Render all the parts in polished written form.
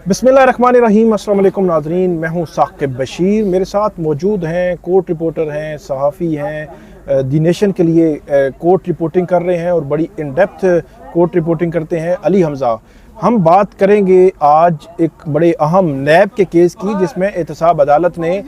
बिस्मिल्लाहिर्रहमानिर्रहीम। अस्सलाम वालेकुम नाज़रीन, मैं हूँ साकिब बशीर। मेरे साथ मौजूद हैं कोर्ट रिपोर्टर हैं, सहाफ़ी हैं, दी नेशन के लिए कोर्ट रिपोर्टिंग कर रहे हैं और बड़ी इन डेप्थ कोर्ट रिपोर्टिंग करते हैं, अली हमज़ा। हम बात करेंगे आज एक बड़े अहम नैब के केस की, जिसमें एहतसाब अदालत ने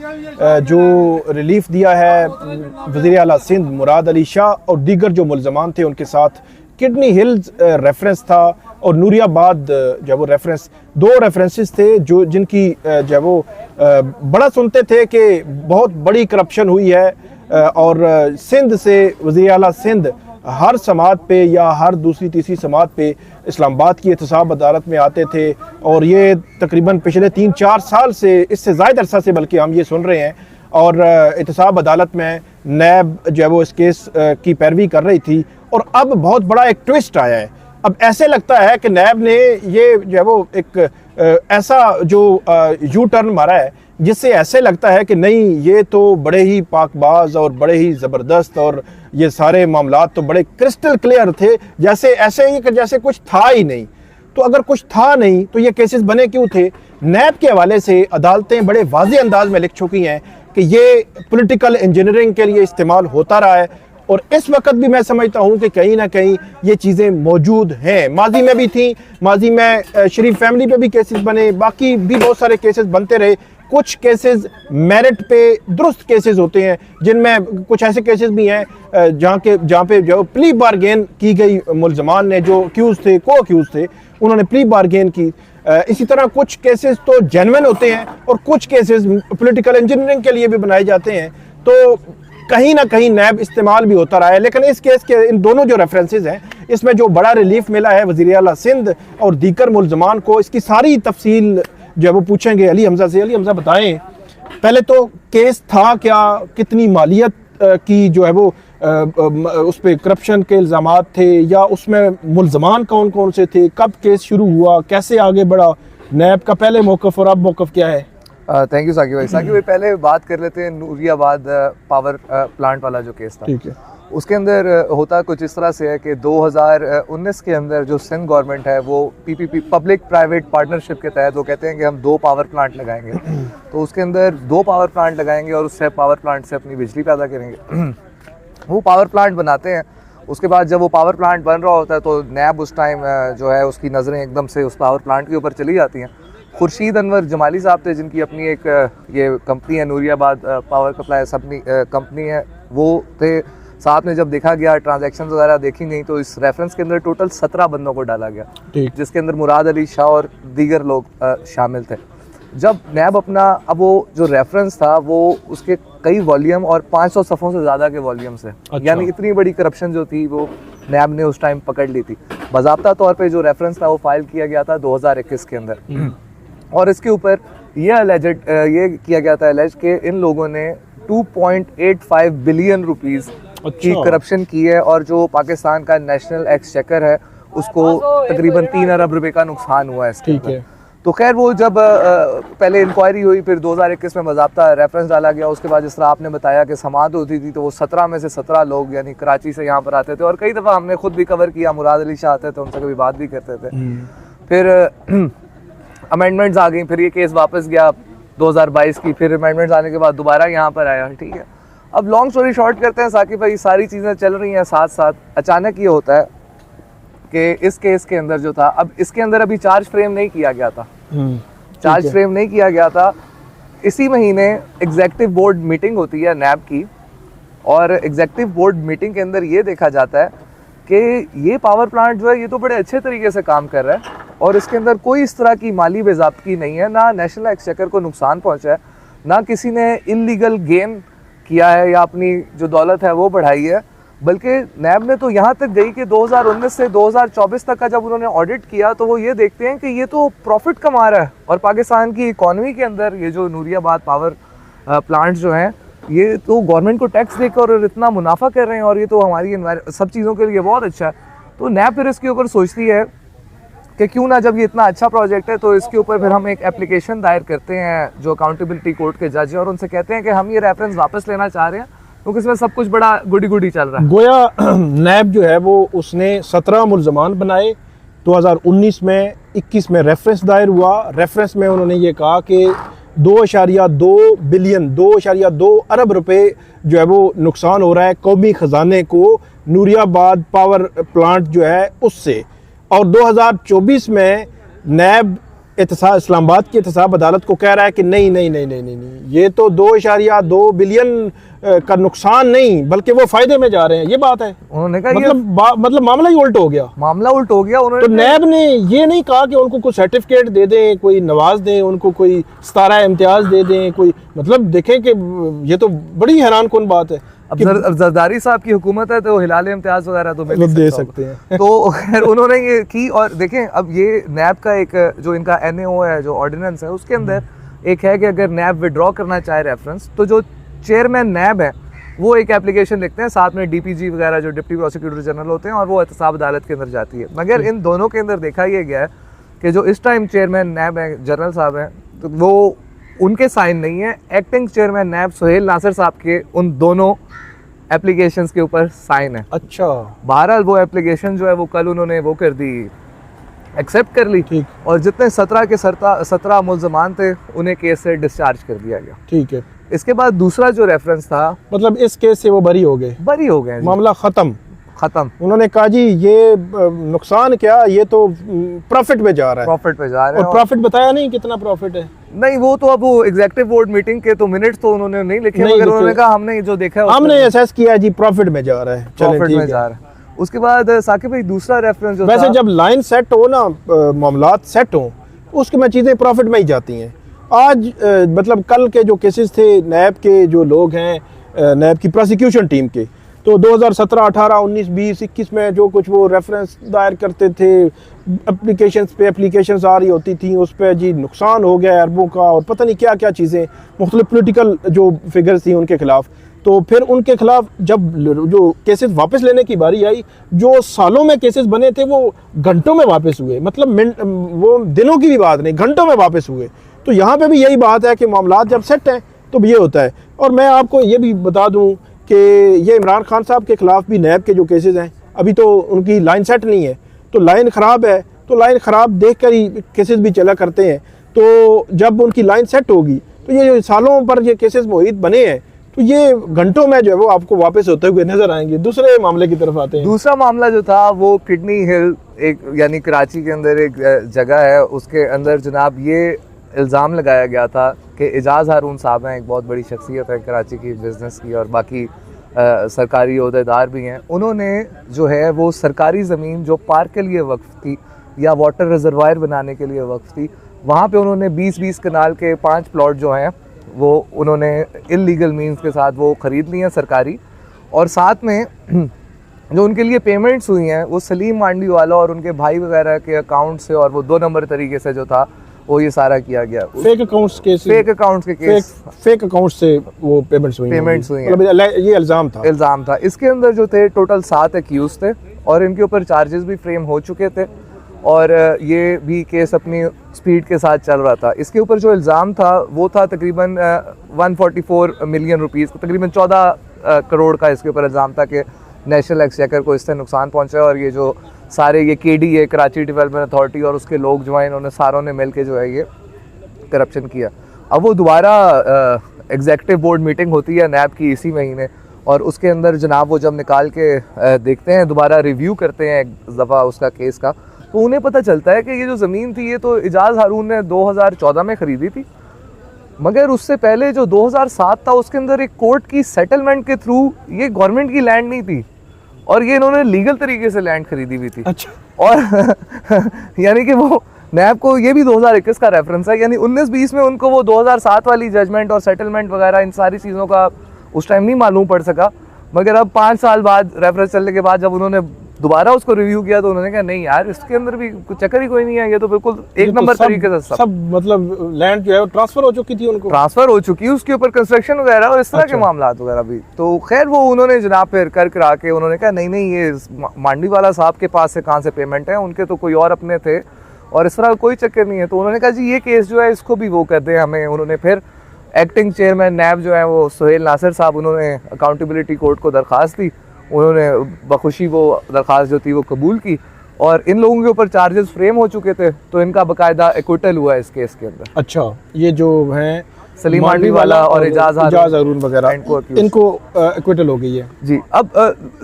जो रिलीफ दिया है वज़ीर आला सिंध मुराद अली शाह और दीगर जो मुल्ज़मान थे उनके साथ। किडनी हिल्स रेफरेंस था और नूरियाबाद जो वो रेफरेंस, दो रेफरेंसेस थे जो जिनकी जो वो बड़ा सुनते थे कि बहुत बड़ी करप्शन हुई है और सिंध से वज़ीर आला सिंध हर समात पे या हर दूसरी तीसरी समात पे इस्लामाबाद की एहतसाब अदालत में आते थे और ये तकरीबन पिछले 3-4 साल से, इससे ज़्यादा अरसा से बल्कि हम ये सुन रहे हैं। और एहतसाब अदालत में नैब जो है वो इस केस की पैरवी कर रही थी और अब बहुत बड़ा एक ट्विस्ट आया है। अब ऐसे लगता है कि नैब ने ये जो है वो एक ऐसा जो यू टर्न मारा है जिससे ऐसे लगता है कि नहीं, ये तो बड़े ही पाकबाज और बड़े ही ज़बरदस्त और ये सारे मामलात तो बड़े क्रिस्टल क्लियर थे, जैसे ऐसे ही कि जैसे कुछ था ही नहीं। तो अगर कुछ था नहीं तो ये केसेस बने क्यों थे? नैब के हवाले से अदालतें बड़े वाज़ेह अंदाज में लिख चुकी हैं कि ये पॉलिटिकल इंजीनियरिंग के लिए इस्तेमाल होता रहा है और इस वक्त भी मैं समझता हूँ कि कहीं ना कहीं ये चीज़ें मौजूद हैं। माजी में भी थी, माजी में शरीफ फैमिली पे भी केसेस बने, बाकी भी बहुत सारे केसेस बनते रहे। कुछ केसेस मेरिट पे दुरुस्त केसेस होते हैं, जिनमें कुछ ऐसे केसेस भी हैं जहाँ पे जो प्ली बारगेन की गई, मुल्ज़मान ने जो अक्यूज़ थे, को अक्यूज़ थे, उन्होंने प्ली बारगेन की। इसी तरह कुछ केसेस तो जेन्युइन होते हैं और कुछ केसेस पॉलिटिकल इंजीनियरिंग के लिए भी बनाए जाते हैं। तो कहीं ना कहीं नैब इस्तेमाल भी होता रहा है। लेकिन इस केस के इन दोनों जो रेफरेंसेस हैं, इसमें जो बड़ा रिलीफ मिला है वज़ीर आला सिंध और दीगर मुल्ज़मान को, इसकी सारी तफसील जो है वो पूछेंगे अली हमज़ा से। अली हमज़ा बताएं, पहले तो केस था क्या, कितनी मालियत की जो है वो उस पर करप्शन के इल्ज़ामात थे, या उसमें मुल्ज़मान कौन कौन से थे, कब केस शुरू हुआ, कैसे आगे बढ़ा, नैब का पहले मौक़िफ़ और अब मौक़िफ़ क्या है? थैंक यू साकिब भाई। साकिब भाई, पहले बात कर लेते हैं नूरियाबाद पावर प्लांट वाला जो केस था। ठीक है। उसके अंदर होता कुछ इस तरह से है कि 2019 के अंदर जो सिंध गवर्नमेंट है वो पीपीपी, पब्लिक प्राइवेट पार्टनरशिप के तहत वो कहते हैं कि हम 2 पावर प्लांट लगाएंगे। तो उसके अंदर 2 पावर प्लांट लगाएंगे और उससे पावर प्लांट से अपनी बिजली पैदा करेंगे। वो पावर प्लांट बनाते हैं। उसके बाद जब वो पावर प्लांट बन रहा होता है तो नैब उस टाइम जो है उसकी नज़रें एकदम से उस पावर प्लांट के ऊपर चली जाती हैं। खुर्शीद अनवर जमाली साहब थे, जिनकी अपनी एक ये कंपनी है नूरियाबाद पावर सप्लाईज अपनी कंपनी है, वो थे। साथ में जब देखा गया, ट्रांजैक्शन वगैरह देखी गई, तो इस रेफरेंस के अंदर टोटल 17 बंदों को डाला गया, जिसके अंदर मुराद अली शाह और दीगर लोग शामिल थे। जब नैब अपना, अब वो जो रेफरेंस था वो उसके कई वॉल्यूम और 500 सफ़ों से ज़्यादा के वॉल्यूम से, यानी इतनी बड़ी करप्शन जो थी वो नैब ने उस टाइम पकड़ ली थी। बाज़ाब्ता तौर पे जो रेफरेंस था वो फाइल किया गया था 2021 के अंदर और इसके ऊपर ये किया गया था एलेज कि इन लोगों ने 2.85 बिलियन रुपीस की करप्शन की है और जो पाकिस्तान का नेशनल एक्सचेकर है उसको तकरीबन 3 अरब रुपए का नुकसान हुआ है इसके अंदर। तो खैर वो जब पहले इंक्वायरी हुई, फिर 2021 में बाज़ाब्ता रेफरेंस डाला गया। उसके बाद जिस तरह आपने बताया कि समाअत होती थी तो वो 17 में से 17 लोग यानी कराची से यहाँ पर आते थे और कई दफ़ा हमने खुद भी कवर किया, मुराद अली शाह आते थे, उनसे कभी बात भी करते थे। फिर अमेंडमेंट्स आ गई, फिर ये केस वापस गया 2022 की, फिर अमेंडमेंट्स आने के बाद दोबारा यहाँ पर आया। ठीक है, अब लॉन्ग स्टोरी शॉर्ट करते हैं साकिब भाई, सारी चीज़ें चल रही हैं साथ साथ। अचानक ये होता है कि इस केस के अंदर जो था, अब इसके अंदर अभी चार्ज फ्रेम नहीं किया गया था, चार्ज फ्रेम नहीं किया गया था। इसी महीने एग्जेक्टिव बोर्ड मीटिंग होती है नैब की और एग्जेक्टिव बोर्ड मीटिंग के अंदर ये देखा जाता है कि ये पावर प्लांट जो है ये तो बड़े अच्छे तरीके से काम कर रहा है और इसके अंदर कोई इस तरह की माली बेज़ाब्तगी नहीं है, ना नेशनल एक्सचेकर को नुकसान पहुंचा है, ना किसी ने इलीगल गेन किया है या अपनी जो दौलत है वो बढ़ाई है। बल्कि नैब ने तो यहाँ तक गई कि 2019 से 2024 तक का जब उन्होंने ऑडिट किया तो वो ये देखते हैं कि ये तो प्रॉफिट कमा रहा है और पाकिस्तान की इकॉनमी के अंदर ये जो नूरियाबाद पावर प्लांट जो हैं ये तो गवर्नमेंट को टैक्स देकर और इतना मुनाफा कर रहे हैं और ये तो हमारी सब चीज़ों के लिए बहुत अच्छा है। तो नैब फिर इसके ऊपर सोचती है कि क्यों ना, जब ये इतना अच्छा प्रोजेक्ट है तो इसके ऊपर फिर हम एक एप्लीकेशन दायर करते हैं जो अकाउंटेबिलिटी कोर्ट के जज हैं और उनसे कहते हैं कि हम ये रेफरेंस वापस लेना चाह रहे हैं क्योंकि इसमें सब कुछ बड़ा गुडी गुडी चल रहा है। गोया नैब जो है वो उसने 17 मुल्ज़मान बनाए 2019 में 21 में रेफरेंस दायर हुआ। रेफरेंस में उन्होंने ये कहा कि 2.2 अरब रुपए जो है वो नुकसान हो रहा है कौमी ख़जाने को नूरियाबाद पावर प्लांट जो है उससे। और 2024 में नैब इस्लामाबाद की एहतसाब अदालत को कह रहा है कि नहीं, ये तो 2.2 बिलियन का नुकसान नहीं बल्कि वो फायदे में जा रहे हैं। ये बात है। उन्होंने कहा मतलब मामला ही उल्ट हो गया। उन्होंने तो नैब ने ये नहीं कहा कि उनको कोई सर्टिफिकेट दे दें, कोई नवाज दें, उनको कोई 17 इम्तियाज दे दें, कोई मतलब देखें कि ये तो बड़ी हैरान कुन बात है। अब जरदारी साहब की हुकूमत है तो हिलाल इम्तियाज वगैरह तो दे सकते हैं। तो खैर उन्होंने ये की। और देखें अब ये नैब का एक जो इनका NAO है, जो ऑर्डिनेंस है, उसके अंदर एक है कि अगर नैब विड्रॉ करना चाहे रेफरेंस, तो जो चेयरमैन नैब है वो एक एप्लीकेशन लिखते हैं, साथ में DPG वगैरह जो डिप्टी प्रोसिक्यूटर जनरल होते हैं, और वो एहतसाब अदालत के अंदर जाती है। मगर इन दोनों के अंदर देखा यह गया है कि जो इस टाइम चेयरमैन नैब है, जनरल साहब हैं, तो वो उनके साइन नहीं है। एक्टिंग चेयरमैन नैब सुहेल नासिर साहब के उन दोनों एप्लीकेशंस के ऊपर साइन है। अच्छा, बहरहाल वो एप्लीकेशन जो है वो कल उन्होंने वो कर दी, एक्सेप्ट कर ली। ठीक। और जितने 17 मुल्ज़मान थे उन्हें केस से डिस्चार्ज कर दिया गया। ठीक है। इसके बाद दूसरा जो रेफरेंस था, मतलब इस केस से वो बरी हो गए जी। मामला खत्म। उन्होंने कहा जी ये नुकसान क्या, ये तो प्रॉफिट पे जा रहा है। और प्रॉफिट बताया नहीं कितना प्रॉफिट है। नहीं, वो तो अब वो एग्जीक्यूटिव बोर्ड मीटिंग के तो मिनट्स तो उन्होंने नहीं लिखे, मगर उन्होंने कहा हमने जो देखा है हमने असेस किया जी प्रॉफिट में जा रहा है। प्रॉफिट में जा रहा है। उसके बाद साकिब भाई दूसरा रेफरेंस जो वैसे जब लाइन सेट हो ना, मामलात सेट हो, उसके में चीज़ें प्रॉफिट में ही जाती हैं। आज मतलब कल के जो केसेस थे नैब के जो लोग हैं, नैब की प्रोसिक्यूशन टीम के, तो 2017, 18, 19, 20, 21 में जो कुछ वो रेफरेंस दायर करते थे, एप्लीकेशंस आ रही होती थी, उस पर जी नुकसान हो गया अरबों का और पता नहीं क्या क्या चीज़ें, मुख्तलिफ पोलिटिकल जो फिगर्स थी उनके खिलाफ। तो फिर उनके खिलाफ जब जो केसेस वापस लेने की बारी आई, जो सालों में केसेस बने थे वो घंटों में वापस हुए। मतलब वो दिनों की भी बात नहीं, घंटों में वापस हुए। तो यहाँ पे भी यही बात है कि मामलात जब सेट हैं तो ये होता है। और मैं आपको ये भी बता दूँ कि ये इमरान खान साहब के खिलाफ भी नैब के जो केसेस हैं, अभी तो उनकी लाइन सेट नहीं है, तो लाइन ख़राब है, तो लाइन ख़राब देख कर ही केसेस भी चला करते हैं। तो जब उनकी लाइन सेट होगी तो ये जो सालों पर ये केसेस मुहित बने हैं, तो ये घंटों में जो है वो आपको वापस होते हुए नजर आएंगे। दूसरे मामले की तरफ आते हैं। दूसरा मामला जो था वो किडनी हिल, एक यानी कराची के अंदर एक जगह है, उसके अंदर जनाब ये इल्ज़ाम लगाया गया था कि एजाज़ हारून साहब हैं, एक बहुत बड़ी शख्सियत है कराची की बिज़नेस की, और बाकी सरकारी ओहदेदार भी हैं। उन्होंने जो है वो सरकारी ज़मीन जो पार्क के लिए वक्फ थी या वाटर रिजर्वायर बनाने के लिए वक्फ थी, वहाँ पे उन्होंने 20-20 कनाल के 5 प्लॉट जो हैं वो उन्होंने इल्लीगल मीन्स के साथ वो ख़रीद लिए हैं सरकारी। और साथ में जो उनके लिए पेमेंट्स हुई हैं वो सलीम मांडी वाला और उनके भाई वगैरह के अकाउंट से, और वो 2 नंबर तरीके से जो था वो ये सारा किया गया। फेक अकाउंट्स के केस, फेक अकाउंट से वो पेमेंट्स हुई हैं। मतलब ये इल्ज़ाम था। इसके अंदर जो थे टोटल 7 एक्यूज थे और इनके ऊपर चार्जेस भी फ्रेम हो चुके थे, और ये भी केस अपनी स्पीड के साथ चल रहा था। इसके ऊपर जो इल्ज़ाम था वो था तकरीबन 144 मिलियन रुपीज़, तकरीबन 14 करोड़ का इसके ऊपर इल्ज़ाम था कि नेशनल एक्सचेकर को इससे नुकसान पहुंचा। और ये जो सारे ये KDA, कराची डेवलपमेंट अथॉरिटी, और उसके लोग जो हैं इन्होंने सारों ने मिल के जो है ये करप्शन किया। अब वो दोबारा एग्जीक्यूटिव बोर्ड मीटिंग होती है नैब की इसी महीने, और उसके अंदर जनाब वो जब निकाल के देखते हैं, दोबारा रिव्यू करते हैं एक दफ़ा उसका केस का, तो उन्हें पता चलता है कि ये जो ज़मीन थी ये तो एजाज़ हारून ने 2014 में ख़रीदी थी, मगर उससे पहले जो 2007 था उसके अंदर एक कोर्ट की सेटलमेंट के थ्रू ये गवर्नमेंट की लैंड नहीं थी, और ये इन्होंने लीगल तरीके से लैंड खरीदी हुई थी। अच्छा। और यानी कि वो नैब को ये भी 2021 का रेफरेंस है, यानी 19-20 में उनको वो 2007 वाली जजमेंट और सेटलमेंट वगैरह इन सारी चीज़ों का उस टाइम नहीं मालूम पड़ सका। मगर अब 5 साल बाद रेफरेंस चलने के बाद जब उन्होंने दोबारा उसको रिव्यू किया तो उन्होंने कहा नहीं यार, इसके अंदर भी कुछ चक्कर ही कोई नहीं है, ये तो बिल्कुल एक नंबर तरीके से सब मतलब लैंड जो है वो ट्रांसफर हो चुकी थी, उनको ट्रांसफर हो चुकी है, उसके ऊपर कंस्ट्रक्शन वगैरह और इस तरह के मामला वगैरह भी। तो खैर वो उन्होंने जनाब फिर कर करा के उन्होंने कहा नहीं ये मांडी वाला साहब के पास से कहाँ से पेमेंट है, उनके तो कोई और अपने थे और इस तरह कोई चक्कर नहीं है। तो उन्होंने कहा जी ये केस जो है इसको भी वो कर दें हमें। उन्होंने फिर एक्टिंग चेयरमैन नैब जो है वो सुहेल नासिर साहब, उन्होंने अकाउंटेबिलिटी कोर्ट को दरख्वास्त दी, उन्होंने बखुशी वो दरख्वास्त जो थी वो कबूल की, और इन लोगों के ऊपर चार्जेस फ्रेम हो चुके थे, तो इनका बकायदा एक्विटल हुआ इस केस के अंदर। अच्छा, ये जो हैं सलीम मांडवी वाला और एजाज हारून वगैरह, इनको एक्विटल हो गई है जी। अब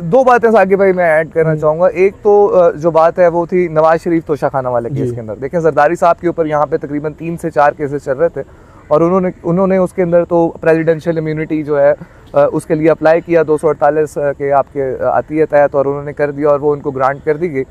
दो बातें साकिब भाई मैं ऐड करना चाहूँगा। एक तो जो बात है वो थी नवाज शरीफ तोशाखाना वाले केस के अंदर। देखें, जरदारी साहब के ऊपर यहाँ पे तकरीबन 3 से 4 केसेस चल रहे थे और उन्होंने उसके अंदर तो प्रेसिडेंशियल इम्यूनिटी जो है उसके लिए अप्लाई किया 248 के आपके आती है तहत, और उन्होंने कर दिया और वो उनको ग्रांट कर दी गई।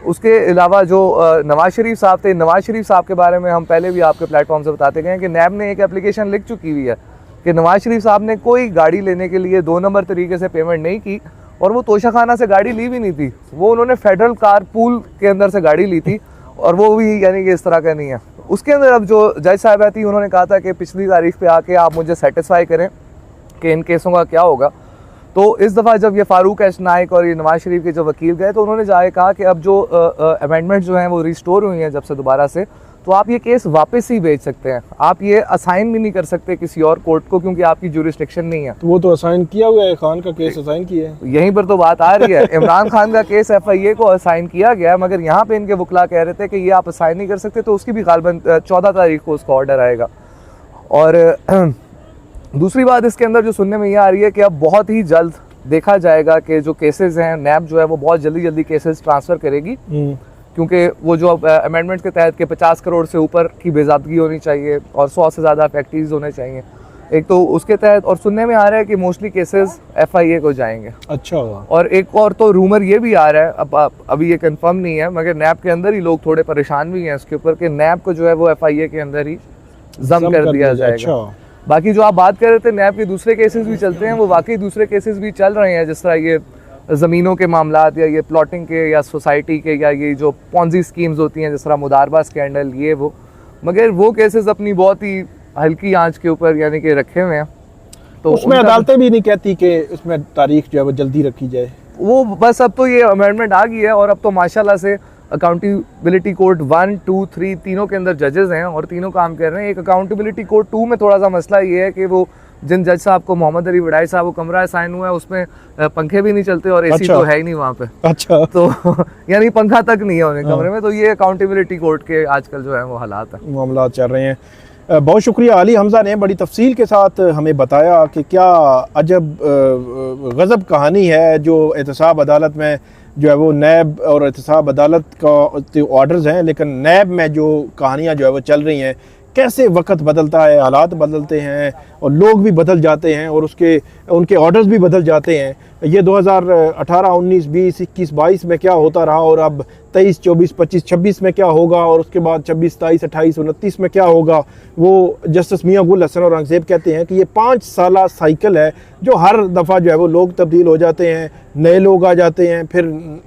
उसके अलावा जो नवाज शरीफ साहब थे, नवाज शरीफ साहब के बारे में हम पहले भी आपके प्लेटफॉर्म से बताते गए कि नैब ने एक एप्लीकेशन लिख चुकी हुई है कि नवाज शरीफ साहब ने कोई गाड़ी लेने के लिए 2 नंबर तरीके से पेमेंट नहीं की, और वो तोशाखाना से गाड़ी ली भी नहीं थी, वो उन्होंने फेडरल कार पूल के अंदर से गाड़ी ली थी, और वो भी यानी कि इस तरह का नहीं है। उसके अंदर अब जो जज साहब थी उन्होंने कहा था कि पिछली तारीख पे आके आप मुझे सेटिस्फाई करें कि इन केसों का क्या होगा। तो इस दफ़ा जब ये फारूक एच नाइक और ये नवाज शरीफ के जो वकील गए तो उन्होंने जाके कहा कि अब जो अमेंडमेंट जो हैं वो रिस्टोर हुई हैं जब से दोबारा से, तो आप ये केस वापस ही भेज सकते हैं, आप ये असाइन भी नहीं कर सकते किसी और कोर्ट को, क्योंकि आपकी जुरिस्डिक्शन नहीं है। तो वो तो असाइन किया हुआ है, खान का केस असाइन किया है, यहीं पर तो बात आ रही है। इमरान खान का केस FIA को असाइन किया गया है, मगर यहाँ पे इनके वकला कह रहे थे कि ये आप असाइन नहीं कर सकते, तो उसकी भी गालबन 14 तारीख को उसका ऑर्डर आएगा। और दूसरी बात इसके अंदर जो सुनने में ये आ रही है कि अब बहुत ही जल्द देखा जाएगा कि जो केसेस हैं नैब जो है वो बहुत जल्दी केसेस ट्रांसफ़र करेगी, क्योंकि वो जो अमेंडमेंट के तहत के 50 करोड़ से ऊपर की बेज़ादगी होनी चाहिए और 100 से ज़्यादा फैक्ट्रीज होने चाहिए, एक तो उसके तहत। और सुनने में आ रहा है कि मोस्टली केसेस FIA को जाएंगे। अच्छा। और एक और तो रूमर ये भी आ रहा है, अब अभी ये कंफर्म नहीं है, मगर नैब के अंदर ही लोग थोड़े परेशान भी हैं इसके ऊपर कि नैब को जो है वो FIA के अंदर ही जम कर दिया जाएगा। अच्छा। बाकी जो आप बात कर रहे थे नैब के दूसरे केसेस भी चलते हैं, वो वाकई दूसरे केसेस भी चल रहे हैं, जिस तरह ये ज़मीनों के मामलात या ये प्लॉटिंग के या सोसाइटी के या ये जो पॉन्जी स्कीम्स होती हैं जिस तरह मुदारबा स्कैंडल ये वो, मगर वो केसेस अपनी बहुत ही हल्की आंच के ऊपर यानी कि रखे हुए हैं। तो उसमें अदालतें भी नहीं कहती कि उसमें तारीख जो है वो जल्दी रखी जाए, वो बस अब तो ये अमेंडमेंट आ गई है और अब तो माशाल्लाह से अकाउंटेबिलिटी कोर्ट 1, 2, 3 तीनों के अंदर जजेस हैं और तीनों काम कर रहे हैं। एक अकाउंटेबिलिटी कोर्ट 2 में थोड़ा सा मसला ये है कि वो जिन जज साहब को मोहम्मद अली वडाई साहब को कमरा असाइन हुआ है उसमें पंखे भी नहीं चलते और AC अच्छा। तो है ही नहीं वहाँ पे। अच्छा। तो यानी पंखा तक नहीं है उन्हें कमरे में। तो ये अकाउंटेबिलिटी कोर्ट के आजकल जो है वो हालात है, मामला चल रहे हैं। बहुत शुक्रिया अली हमज़ा ने बड़ी तफसील के साथ हमें बताया कि क्या अजब गज़ब कहानी है जो एहतसाब अदालत में जो है वो नैब और एहतसाब अदालत का ऑर्डर्स हैं, लेकिन नैब में जो कहानियाँ जो है वो चल रही हैं, कैसे वक्त बदलता है, हालात बदलते हैं और लोग भी बदल जाते हैं और उनके ऑर्डर्स भी बदल जाते हैं। ये 2018, 19, 20, 21, 22 में क्या होता रहा और अब 23, 24, 25, 26 में क्या होगा और उसके बाद 26, 27, 28, 29 में क्या होगा, वो जस्टिस मियां गुल हसन और औरंगज़ेब कहते हैं कि ये 5 साला साइकिल है जो हर दफ़ा जो है वो लोग तब्दील हो जाते हैं, नए लोग आ जाते हैं,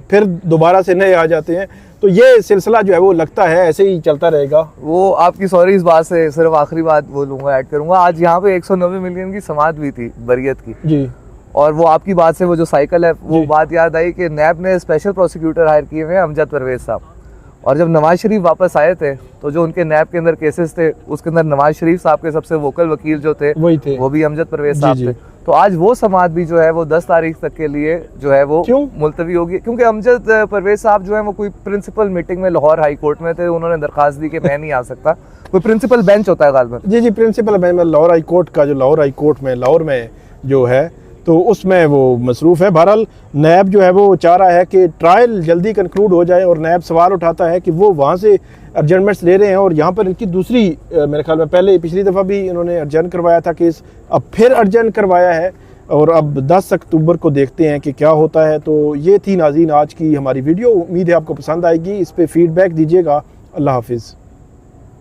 फिर दोबारा से नए आ जाते हैं। तो ये सिलसिला जो है वो लगता है ऐसे ही चलता रहेगा। वो आपकी सॉरी इस बात से सिर्फ आखिरी बात बोलूँगा, ऐड करूँगा, आज यहाँ पे 190 मिलियन की समाअत हुई थी बरियत की जी, और वो आपकी बात से वो जो साइकिल है वो बात याद आई कि नैब ने स्पेशल प्रोसिक्यूटर हायर किए हुए अमजद परवेज साहब, और जब नवाज शरीफ वापस आए थे तो जो उनके नैब के अंदर केसेस थे उसके अंदर नवाज शरीफ साहब के सबसे वोकल वकील जो थे वही थे, वो भी अमजद परवेज साहब थे। तो आज वो समाअत भी जो है वो 10 तारीख तक के लिए जो है वो मुलतवी होगी, क्योंकि अमजद परवेज साहब जो है वो कोई प्रिंसिपल मीटिंग में लाहौर हाई कोर्ट में थे, उन्होंने दरखास्त दी कि मैं नहीं आ सकता। कोई प्रिंसिपल बेंच होता है गालबन, जी प्रिंसिपल बेंच में लाहौर हाई कोर्ट का जो लाहौर हाई कोर्ट में लाहौर में जो है तो उसमें वो मसरूफ़ है। बहरहाल नैब जो है वो चाह रहा है कि ट्रायल जल्दी कंक्लूड हो जाए और नैब सवाल उठाता है कि वो वहाँ से अर्जेंटमेंट्स ले रहे हैं और यहाँ पर इनकी दूसरी मेरे ख्याल में पिछली दफ़ा भी इन्होंने अर्जेंट करवाया था केस, अब फिर अर्जेंट करवाया है और अब 10 अक्टूबर को देखते हैं कि क्या होता है। तो ये थी नाज़रीन आज की हमारी वीडियो, उम्मीद है आपको पसंद आएगी, इस पर फीडबैक दीजिएगा। अल्लाह हाफिज़।